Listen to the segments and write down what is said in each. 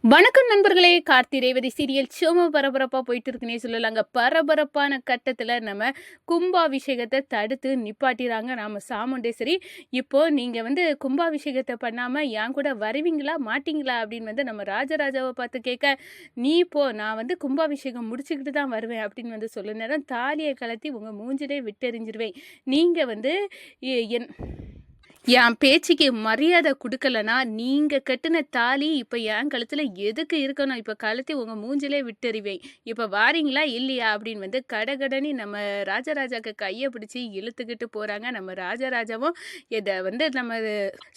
வணக்கம் நண்பர்களே. கார்த்தி ரேவதி சீரியல் சும்மா பரபரப்பா போயிட்டு இருக்குன்னே சொல்லலாங்க. பரபரப்பான கட்டத்துல நம்ம கும்பாபிஷேகத்தை தடுத்து நிப்பாட்டிறாங்க நாம சாமுண்டேஸ்வரி. இப்போ நீங்க கும்பாபிஷேகத்தை பண்ணாம என் கூட வருவீங்களா மாட்டீங்களா அப்படின்னு நம்ம ராஜராஜாவை பார்த்து கேட்க, நீ போ, நான் கும்பாபிஷேகம் முடிச்சுக்கிட்டு தான் வருவேன் அப்படின்னு சொல்ல நேரம் தாலியை கலத்தி உங்க மூஞ்சிலே விட்டெறிஞ்சிருவேன். நீங்க என் பேச்சுக்கு மரியாதை கொடுக்கலனா நீங்க கட்டின தாலி இப்ப என் கழுத்துல எதுக்கு இருக்கணும்? இப்ப கழுத்தி உங்க மூஞ்சிலே விட்டறிவேன். இப்ப வாரீங்களா இல்லையா அப்படின்னு கடகடனி நம்ம ராஜராஜாக்கு கையை பிடிச்சி இழுத்துக்கிட்டு போறாங்க. நம்ம ராஜராஜாவும் இதை நம்ம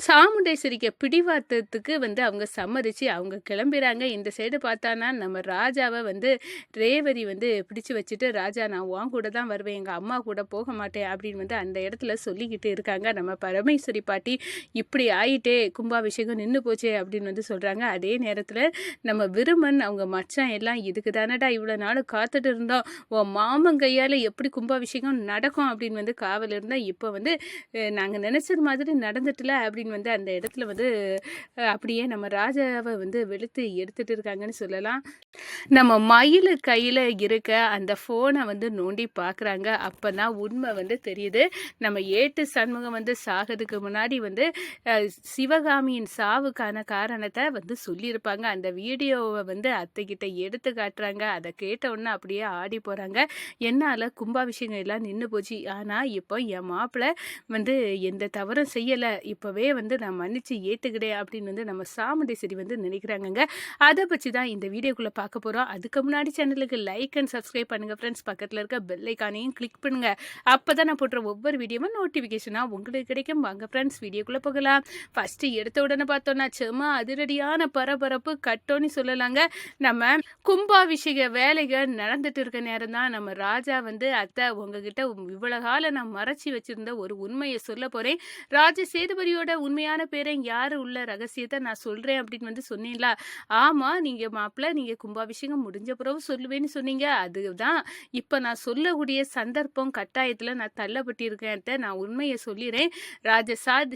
சாமுண்டேஸ்வரிக்கு பிடிவாத்தத்துக்கு அவங்க சம்மதிச்சு அவங்க கிளம்பிறாங்க. இந்த சைடு பார்த்தானா நம்ம ராஜாவை ரேவதி பிடிச்சு வச்சுட்டு, ராஜா நான் உன் கூட தான் வருவேன், எங்க அம்மா கூட போக மாட்டேன் அப்படின்னு அந்த இடத்துல சொல்லிக்கிட்டு இருக்காங்க. நம்ம பரமேஸ்வரி பாட்டி இப்படி ஆயிட்டே கும்பாபிஷேகம் நின்று போச்சே அப்படின்னு சொல்றாங்க. அதே நேரத்தில் நம்ம விருமன் அவங்க மச்சான் எல்லாம் இதுக்கு தானடா இவ்வளோ நாள் காத்துட்டு இருந்தோம், உன் மாமன் கையால் எப்படி கும்பாபிஷேகம் நடக்கும் அப்படின்னு காவல் இருந்தால் இப்போ நாங்கள் நினைச்சது மாதிரி நடந்துட்டுல அப்படின்னு அந்த இடத்துல அப்படியே நம்ம ராஜாவை வெளுத்து எடுத்துட்டு இருக்காங்கன்னு சொல்லலாம். நம்ம மயில் கையில் இருக்க அந்த ஃபோனை நோண்டி பார்க்குறாங்க. அப்போ தான் உண்மை தெரியுது. நம்ம ஏட்டு சண்முகம் சாகிறதுக்கு முன்னாடி சிவகாமியின் சாவுக்கான காரணத்தை சொல்லியிருப்பாங்க. அந்த வீடியோவை அத்தைக்கிட்ட எடுத்து காட்டுறாங்க. அதை கேட்ட உடனே அப்படியே ஆடி போகிறாங்க. என்னால் கும்பாபிஷேகம் எல்லாம் நின்று போச்சு, ஆனால் இப்போ என் மாப்பிள்ளை எந்த தவறும் செய்யலை, இப்போவே நான் மன்னிச்சு ஏற்றுக்கிட்டேன் அப்படின்னு நம்ம சாமுண்டேஸ்வரி நினைக்கிறாங்கங்க. அதை பற்றி தான் இந்த வீடியோக்குள்ளே பார்க்க போகிறோம். அதுக்கு முன்னாடி சேனலுக்கு லைக் அண்ட் சப்ஸ்கிரைப் பண்ணுங்கள் ஃப்ரெண்ட்ஸ். பக்கத்தில் இருக்க பெல் ஐக்கானையும் கிளிக் பண்ணுங்கள். அப்போ தான் நான் போடுற ஒவ்வொரு வீடியோவும் நோட்டிஃபிகேஷனாக உங்களுக்கு கிடைக்கும். வாங்க ஃப்ரெண்ட்ஸ் வீடியோக்குள்ளே போகலாம். ஃபஸ்ட்டு எடுத்த உடனே பார்த்தோன்னா சும்மா அதிரடியான பரபரப்பு கட்டோன்னு சொல்லலாங்க. நம்ம கும்பாபிஷேக வேலைகள் நடந்துட்டு இருக்க நேரம் தான் நம்ம ராஜா அத்தை உங்ககிட்ட இவ்வளோ காலம் நான் மறைச்சி வச்சிருந்த ஒரு உண்மையை சொல்ல போகிறேன், ராஜ சேதுபதியோட உண்மையான பேரை யார் உள்ள ரகசியத்தை நான் சொல்கிறேன் அப்படின்னு சொன்னீங்களா? ஆமாம், நீங்கள் மாப்பிள்ளை நீங்கள் கும்பாபிஷேகம் முடிஞ்ச பிறகு சொல்லுவேன்னு சொன்னீங்க. அதுதான் இப்போ நான் சொல்லக்கூடிய சந்தர்ப்பம் கட்டாயத்தில் நான் தள்ளப்பட்டிருக்கேன். நான் உண்மையை சொல்லிடுறேன்,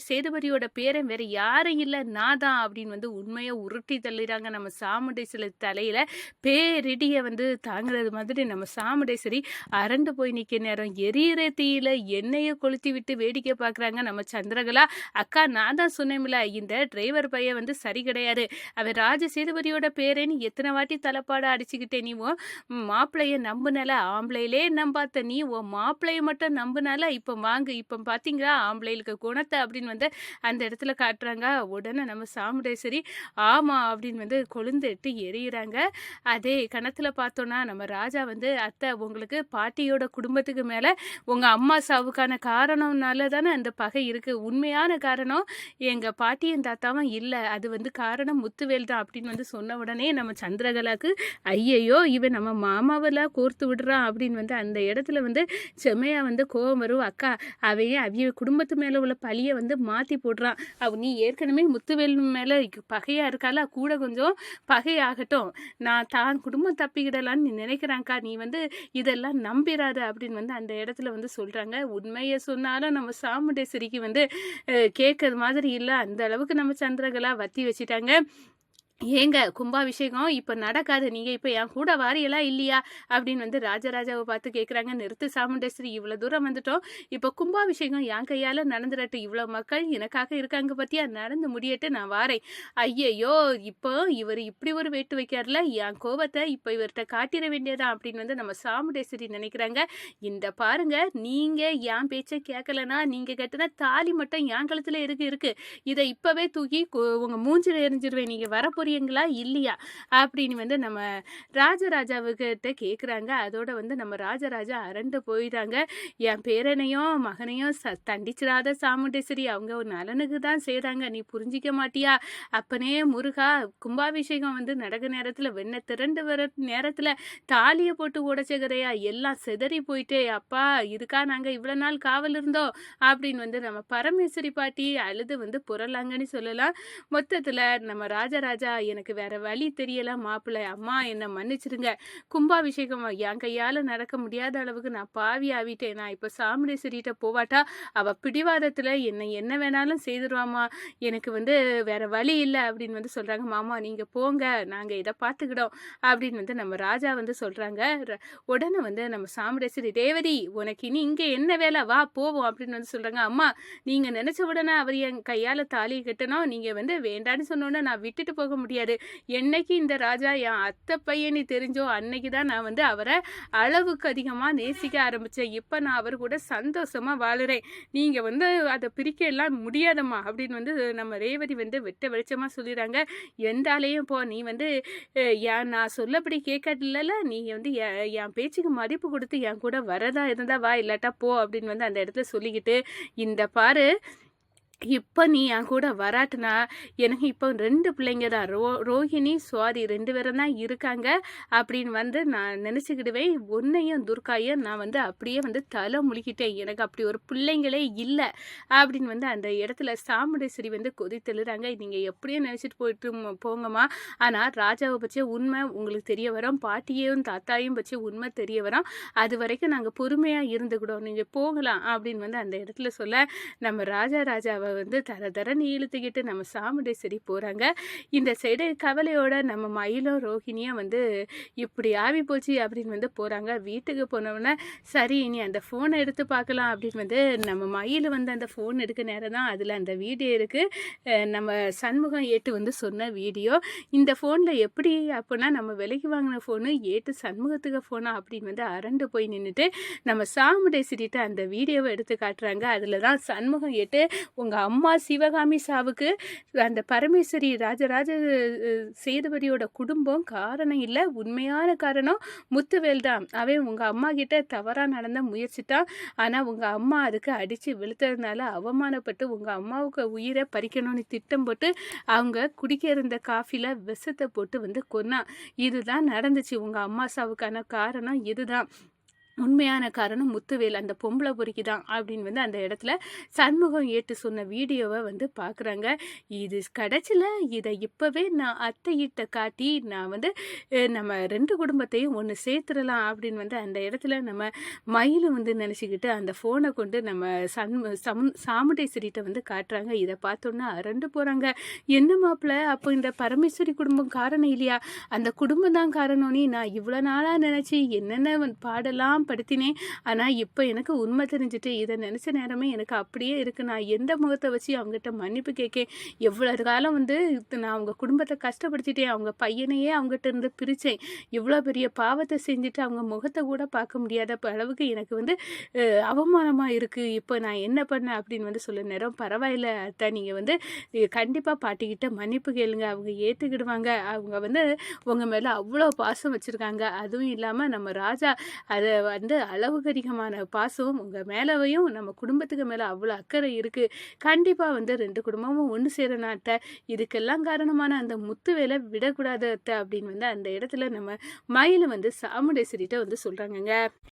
சேதுபதியோட பேரை வேற யாரும் இல்லை, நான் தான் அப்படின்னு உண்மையை உருட்டி தள்ளிறாங்க. நம்ம சாமுண்டேஸ்வரி தலையில பேரிடியை தாங்குறது மாதிரி நம்ம சாமுண்டேஸ்வரி அரண்டு போய் நிற்க நேரம் எரியிற தீயில எண்ணெயை கொளுத்தி விட்டு வேடிக்கை பார்க்குறாங்க நம்ம சந்திரகலா. அக்கா நான் தான் சொன்னேன்ல, இந்த டிரைவர் பையன் சரி கிடையாது, அவன் ராஜ சேதுபதியோட பேரேன்னு எத்தனை வாட்டி தலைப்பாட அடிச்சுக்கிட்டே, நீ மாப்பிள்ளைய நம்புனால, ஆம்பளையிலே நம்பாத்த நீ உன் மாப்பிள்ளைய மட்டும் நம்புனால இப்போ வாங்க இப்போ பார்த்தீங்களா ஆம்பளைகளுக்கு குணத்தை அப்படின்னு அந்த இடத்துல காட்டுறாங்க. உடனே நம்ம சாமுண்டேஸ்வரி ஆமா அப்படின்னு கொழுந்துட்டு எரியிறாங்க. அதே கணத்தில் பார்த்தோன்னா நம்ம ராஜா அத்தை உங்களுக்கு பாட்டியோட குடும்பத்துக்கு மேலே உங்கள் அம்மா சாவுக்கான காரணம்னால தானே அந்த பகை இருக்குது, உண்மையான காரணம் எங்கள் பாட்டியும் தாத்தாவும் இல்லை, அது காரணம் முத்துவேல் தான் அப்படின்னு சொன்ன உடனே நம்ம சந்திரகலாக்கு ஐயையோ இவன் நம்ம மாமாவெல்லாம் கோர்த்து விடுறான் அப்படின்னு அந்த இடத்துல செம்மையா கோபம் வரும். அக்கா அவையே அவிய குடும்பத்து மேலே உள்ள பழியை மாற்றி போடுறான், நீ ஏற்கனவே முத்துவேல் மேலே பகையாக இருக்கால, கூட கொஞ்சம் பகையாகட்டும், நான் தான் குடும்பம் தப்பிக்கிடலான்னு நீ நினைக்கிறாங்க்கா, நீ இதெல்லாம் நம்பிராத அப்படின்னு அந்த இடத்துல சொல்கிறாங்க. உண்மையை சொன்னாலும் நம்ம சாமுண்டேஸ்வரிக்கு கேட்கறது மாதிரி இல்லை, அந்த அளவுக்கு நம்ம சந்திரகலா வத்தி வச்சுட்டாங்க. ஏங்க கும்பாபிஷேகம் இப்போ நடக்காது, நீங்கள் இப்போ என் கூட வாரியெல்லாம் இல்லையா அப்படின்னு ராஜராஜாவை பார்த்து கேட்குறாங்க. நிறுத்து சாமுண்டேஸ்வரி, இவ்வளோ தூரம் வந்துட்டோம், இப்போ கும்பாபிஷேகம் என் கையால் நடந்துடட்டும், இவ்வளோ மக்கள் எனக்காக இருக்காங்க பற்றியா, நடந்து முடியட்டு நான் வாரேன். ஐயையோ இப்போ இவர் இப்படி ஒரு வேட்டு வைக்கார்ல, என் கோபத்தை இப்போ இவர்கிட்ட காட்டிட வேண்டியதான் அப்படின்னு நம்ம சாமுண்டேஸ்வரி நினைக்கிறாங்க. இந்த பாருங்க, நீங்கள் என் பேச்சை கேட்கலன்னா நீங்கள் கட்டின தாலி மட்டும் என் கழுத்தில் இருக்கு, இதை இப்போவே தூக்கி உங்கள் மூஞ்சில் எரிஞ்சிருவேன், நீங்கள் வரப்போ ங்களா இல்லையா அப்படின்னு நம்ம ராஜராஜாவுக்கிட்ட கேட்குறாங்க. அதோட நம்ம ராஜராஜா அரண்டு போயிட்டாங்க. என் பேரனையும் மகனையும் தண்டிச்சிடாத சாமுண்டேஸ்வரி, அவங்க ஒரு நலனுக்கு தான் செய்கிறாங்க, நீ புரிஞ்சிக்க மாட்டியா? அப்பனே முருகா, கும்பாபிஷேகம் நடக்க நேரத்தில் வெண்ணெய் திரண்டு வர நேரத்தில் தாலியை போட்டு உடைச்சகதையா, எல்லாம் செதறி போயிட்டே, அப்பா இருக்கா நாங்கள் இவ்வளோ நாள் காவல் இருந்தோம் அப்படின்னு நம்ம பரமேஸ்வரி பாட்டி அழுது புரளாங்கன்னு சொல்லலாம். மொத்தத்தில் நம்ம ராஜராஜா எனக்கு வேற வழி தெரியல மாப்பிள்ளை. அம்மா என்ன மன்னிச்சிடுங்க. கும்பாபிஷேகம் என் கையால நடக்க முடியாத அளவுக்கு நான் பாவி ஆவிட்டேன். நான் இப்ப சாமுண்டேஸ்வரிட்ட போவாட்டா, அவ பிடிவாதத்துல என்னை என்ன வேணாலும் செய்துருவாம்மா. எனக்கு வேற வழி இல்ல அப்படின்னு சொல்றாங்க. மாமா நீங்க போங்க. நாங்க இத பார்த்துக்கிடோம் அப்படின்னு நம்ம ராஜா சொல்றாங்க. உடனே நம்ம சாமுண்டேஸ்வரி, ரேவதி உனக்கு இனி இங்க என்ன வேலை, வா போவோம் அப்படின்னு சொல்றாங்க. அம்மா நீங்க நினைச்ச உடனே அவர் என் கையால தாலியை கட்டணும். நீங்க வேண்டான்னு சொன்னோன்னே நான் விட்டுட்டு போக முடியாது. என்னைக்கு இந்த ராஜா என் அத்தை பையனி தெரிஞ்சோ அன்னைக்கு தான் நான் அவரை அளவுக்கு அதிகமா நேசிக்க ஆரம்பிச்சேன். இப்ப நான் அவர் கூட சந்தோஷமா வாழுறேன். நீங்க அதை பிரிக்க எல்லாம் முடியாதம்மா அப்படின்னு நம்ம ரேவதி வெட்ட வெளிச்சமா சொல்லிடுறாங்க. எந்தாலையும் போ, நீ நான் சொல்லப்படி கேட்கல, நீ என் பேச்சுக்கு மதிப்பு கொடுத்து என் கூட வரதா இருந்தா வா, இல்லாட்டா போ அப்படின்னு அந்த இடத்துல சொல்லிக்கிட்டு, இந்த பாரு இப்போ நீ என் கூட வராட்டுனா எனக்கு இப்போ 2 பிள்ளைங்க தான், ரோஹிணி சுவாதி 2 பேரும் தான் இருக்காங்க அப்படின்னு நான் நினச்சிக்கிடுவேன். உன்னையும் துர்காயும் நான் அப்படியே தலை முழுகிட்டேன். எனக்கு அப்படி ஒரு பிள்ளைங்களே இல்லை அப்படின்னு அந்த இடத்துல சாமுண்டேஸ்வரி கொதித்தெழுறாங்க. நீங்கள் எப்படியும் நினச்சிட்டு போயிட்டு போங்கம்மா, ஆனால் ராஜாவை பற்றி உண்மை உங்களுக்கு தெரிய வரும், பாட்டியையும் தாத்தாயும் பற்றி உண்மை தெரிய வரும். அது வரைக்கும் நாங்கள் பொறுமையாக இருந்துக்கிட்டோம், நீங்கள் போகலாம் அப்படின்னு அந்த இடத்துல சொல்ல, நம்ம ராஜாவை தர தரன்னு இழுத்துக்கிட்டு நம்ம சாமுண்டேஸ்வரி போகிறாங்க. இந்த சைடு கவலையோட நம்ம மயிலும் ரோஹிணியும் இப்படி ஆவி போச்சு அப்படின்னு போகிறாங்க. வீட்டுக்கு போனோடனே சரி இனி அந்த ஃபோனை எடுத்து பார்க்கலாம் அப்படின்னு நம்ம மயில் அந்த ஃபோன் எடுக்க நேரம் தான் அதில் அந்த வீடியோ இருக்குது. நம்ம சண்முகம் ஏட்டு சொன்ன வீடியோ. இந்த ஃபோனில் எப்படி அப்படின்னா நம்ம விலைக்கு வாங்கின ஃபோனு ஏட்டு சண்முகத்துக்கு ஃபோனா அப்படின்னு அரண்டு போய் நின்றுட்டு நம்ம சாமுண்டேஸ்வரிட்ட அந்த வீடியோவை எடுத்து காட்டுறாங்க. அதில் தான் சண்முகம் ஏட்டு, உங்கள் அம்மா சிவகாமி சாவுக்கு அந்த பரமேஸ்வரி ராஜராஜ சேதுபதியோட குடும்பம் காரணம் இல்லை, உண்மையான காரணம் முத்துவேல் தான். அவன் உங்கள் அம்மா கிட்ட தவறாக நடந்த முயற்சிட்டான். ஆனால் உங்கள் அம்மா அதுக்கு அடித்து வெளுத்ததுனால அவமானப்பட்டு உங்கள் அம்மாவுக்கு உயிரை பறிக்கணும்னு திட்டம் போட்டு அவங்க குடிக்க இருந்த காஃபியில் விஷத்தை போட்டு கொன்னான். இதுதான் நடந்துச்சு. உங்கள் அம்மா சாவுக்கான காரணம் இதுதான். உண்மையான காரணம் முத்துவேல் அந்த பொம்பளை பொறுக்கி தான் அப்படின்னு அந்த இடத்துல சண்முகம் ஏட்டு சொன்ன வீடியோவை பார்க்குறாங்க. இது கடைசியில் இதை இப்போவே நான் அத்தையிட்ட காட்டி நான் நம்ம 2 குடும்பத்தையும் ஒன்று சேர்த்துடலாம் அப்படின்னு அந்த இடத்துல நம்ம மயிலும் நினச்சிக்கிட்டு அந்த ஃபோனை கொண்டு நம்ம சாமுண்டேஸ்வரிட்ட காட்டுறாங்க. இதை பார்த்தோன்னா அரண்டு போகிறாங்க. என்ன மாப்பிள்ள, அப்போ இந்த பரமேஸ்வரி குடும்பம் காரணம் இல்லையா? அந்த குடும்பம் தான் காரணம்னு நான் இவ்வளோ நாளாக நினச்சி என்னென்ன பாடலாம் படுத்தினேன். ஆனால் இப்போ எனக்கு உண்மை தெரிஞ்சுட்டு இதை நினச்ச நேரமே எனக்கு அப்படியே இருக்குது. நான் எந்த முகத்தை வச்சு அவங்ககிட்ட மன்னிப்பு கேட்கேன்? எவ்வளோ காலம் நான் அவங்க குடும்பத்தை கஷ்டப்படுத்திட்டேன். அவங்க பையனையே அவங்ககிட்ட இருந்து பிரித்தேன். இவ்வளோ பெரிய பாவத்தை செஞ்சுட்டு அவங்க முகத்தை கூட பார்க்க முடியாத அளவுக்கு எனக்கு அவமானமாக இருக்குது. இப்போ நான் என்ன பண்ணேன் அப்படின்னு சொல்ல நேரம், பரவாயில்ல அத்தை, நீங்கள் கண்டிப்பாக பாட்டிக்கிட்ட மன்னிப்பு கேளுங்க, அவங்க ஏற்றுக்கிடுவாங்க. அவங்க உங்கள் மேலே அவ்வளோ பாசம் வச்சுருக்காங்க. அதுவும் இல்லாமல் நம்ம ராஜா அதை அளவுக்கு அதிகமான பாசம் உங்கள் மேலவையும் நம்ம குடும்பத்துக்கு மேலே அவ்வளோ அக்கறை இருக்குது. கண்டிப்பாக 2 குடும்பமும் ஒன்று சேர அத்தை. இதுக்கெல்லாம் காரணமான அந்த முத்துவேலை விடக்கூடாது அத்தை அப்படின்னு அந்த இடத்துல நம்ம மயில் சாமுண்டேஸ்வரிட்ட சொல்கிறாங்கங்க.